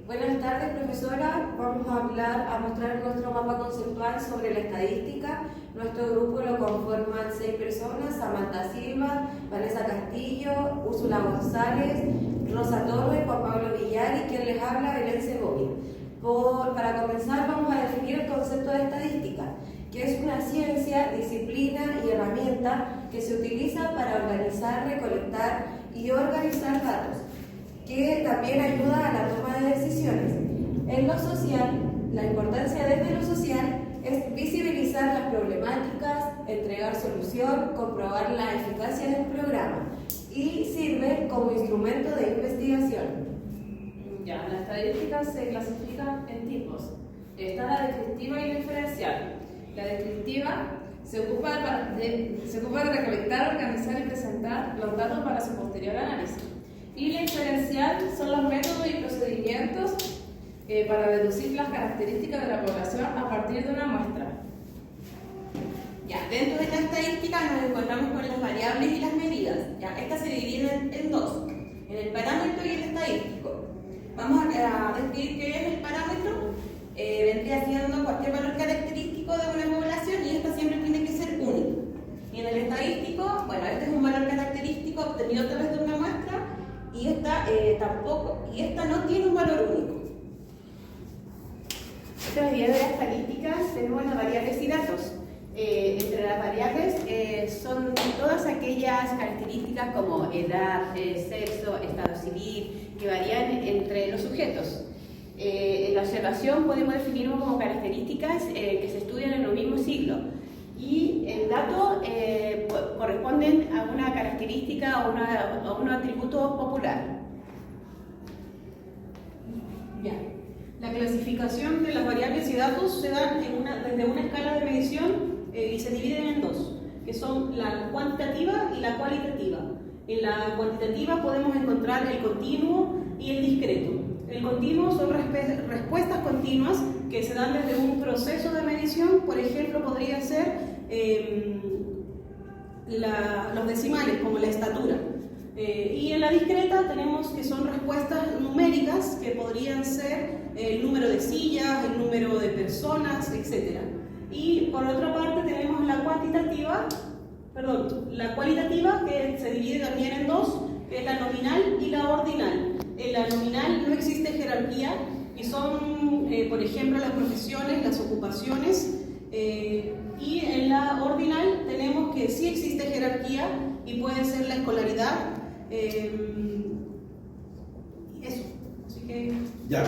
Buenas tardes, profesora. Vamos a mostrar nuestro mapa conceptual sobre la estadística. Nuestro grupo lo conforman 6 personas: Samantha Silva, Vanessa Castillo, Úrsula González, Rosa Torres, Juan Pablo Villar y quien les habla, Belén Segovia. Para comenzar, vamos a definir el concepto de estadística, que es una ciencia, disciplina y herramienta que se utiliza para organizar, recolectar y organizar datos, que también ayuda a la toma de decisiones. En lo social, la importancia desde lo social es visibilizar las problemáticas, entregar solución, comprobar la eficacia del programa y sirve como instrumento de investigación. Ya, la estadística se clasifica en tipos. Está la descriptiva y la inferencial. La descriptiva se ocupa de recolectar, organizar y presentar los datos para su posterior análisis. Y la inferencial son los métodos y procedimientos para deducir las características de la población a partir de una muestra. Ya, dentro de la estadística nos encontramos con las variables y las medidas. Ya, estas se dividen en dos, en el parámetro y el estadístico. Vamos a describir qué es el parámetro. Vendría siendo cualquier valor característico de una población y esta siempre tiene que ser única. Y en el estadístico, bueno, este es un valor característico obtenido a través de una muestra y esta tampoco, y esta no tiene un valor único. Otra medida de las estadísticas tenemos las variables y datos. Entre las variables son todas aquellas características como edad, sexo, estado civil, que varían entre los sujetos. En la observación podemos definirlo como características que se estudian en el mismo siglo. Y el dato corresponden a una característica o a un atributo popular. Ya. La clasificación de las variables y datos se da desde una escala de medición y se dividen en dos, que son la cuantitativa y la cualitativa. En la cuantitativa podemos encontrar el continuo y el discreto. El continuo son respuestas continuas que se dan desde un proceso de medición. Por ejemplo, podría ser los decimales, como la estatura. Y en la discreta tenemos que son respuestas numéricas, que podrían ser el número de sillas, el número de personas, etc. Y por otra parte tenemos la cualitativa, que se divide también en dos, que es la nominal y la ordinal. En la nominal no existe jerarquía y son, por ejemplo, las profesiones, las ocupaciones, y en la ordinal tenemos que sí existe jerarquía y puede ser la escolaridad. Eso. Así que... Ya,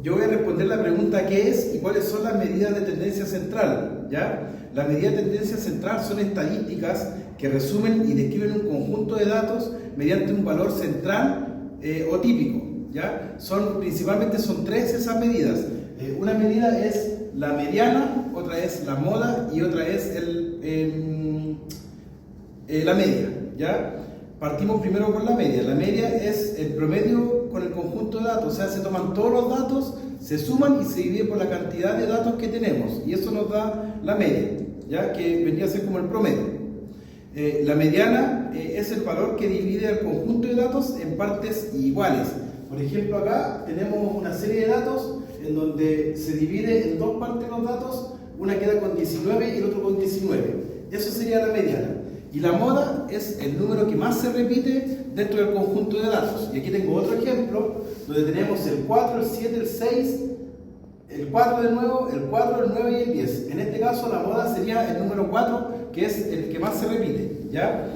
yo voy a responder la pregunta ¿qué es y cuáles son las medidas de tendencia central? ¿Ya? Las medidas de tendencia central son estadísticas que resumen y describen un conjunto de datos mediante un valor central o típico. ¿Ya? Principalmente son 3 esas medidas. Una medida es la mediana, otra es la moda y otra es la media. ¿Ya? Partimos primero con la media. La media es el promedio con el conjunto de datos, o sea, se toman todos los datos, se suman y se divide por la cantidad de datos que tenemos, y eso nos da la media, ¿ya? Que vendría a ser como el promedio. La mediana es el valor que divide el conjunto de datos en partes iguales. Por ejemplo, acá tenemos una serie de datos en donde se divide en 2 partes los datos, una queda con 19 y el otro con 19. Eso sería la mediana. Y la moda es el número que más se repite dentro del conjunto de datos. Y aquí tengo otro ejemplo, donde tenemos el 4, el 7, el 6, el 4 de nuevo, el 4, el 9 y el 10. En este caso la moda sería el número 4, que es el que más se repite, ¿ya?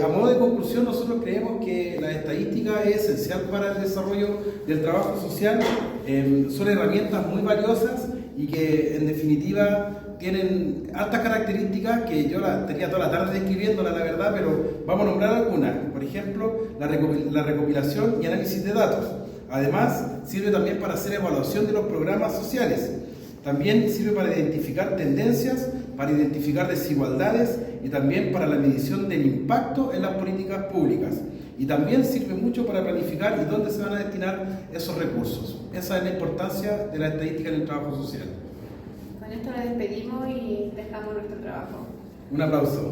A modo de conclusión, nosotros creemos que la estadística es esencial para el desarrollo del trabajo social. Son herramientas muy valiosas y que en definitiva tienen altas características que yo las tenía toda la tarde describiéndolas, la verdad, pero vamos a nombrar algunas. Por ejemplo, la recopilación y análisis de datos. Además, sirve también para hacer evaluación de los programas sociales. También sirve para identificar tendencias, para identificar desigualdades y también para la medición del impacto en las políticas públicas. Y también sirve mucho para planificar y dónde se van a destinar esos recursos. Esa es la importancia de la estadística en el trabajo social. Con esto nos despedimos y dejamos nuestro trabajo. Un aplauso.